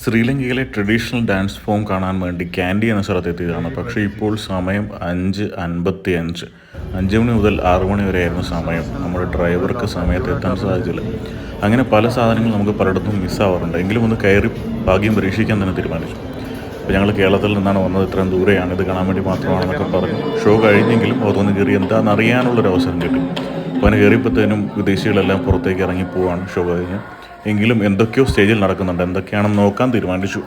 ശ്രീലങ്കയിലെ traditional dance form കാണാൻ വേണ്ടി ക്യാൻഡി എന്ന സ്ഥലത്തെത്തിയതാണ്. പക്ഷേ ഇപ്പോൾ സമയം 5:55. 5 മണി മുതൽ 6 മണി വരെയായിരുന്നു സമയം. നമ്മുടെ ഡ്രൈവർക്ക് സമയത്ത് എത്താൻ സാധിച്ചില്ല. അങ്ങനെ പല സാധനങ്ങളും നമുക്ക് പലയിടത്തും മിസ്സാവാറുണ്ട്. എങ്കിലും ഒന്ന് കയറി ഭാഗ്യം പരീക്ഷിക്കാൻ തന്നെ തീരുമാനിച്ചു. അപ്പോൾ ഞങ്ങൾ കേരളത്തിൽ നിന്നാണ് വന്നത്, ഇത്രയും ദൂരെയാണ്, ഇത് കാണാൻ വേണ്ടി മാത്രമാണെന്നൊക്കെ പറഞ്ഞു. ഷോ കഴിഞ്ഞെങ്കിലും അതൊന്ന് കയറി എന്താണെന്ന് അറിയാനുള്ളൊരു അവസരം കിട്ടി. അപ്പോൾ അങ്ങനെ കയറിയപ്പോഴത്തേനും വിദേശികളെല്ലാം പുറത്തേക്ക് ഇറങ്ങി പോവാണ് ഷോ കഴിഞ്ഞ്. എങ്കിലും എന്തൊക്കെയോ സ്റ്റേജിൽ നടക്കുന്നുണ്ട്, എന്തൊക്കെയാണെന്ന് നോക്കാൻ തീരുമാനിച്ചു.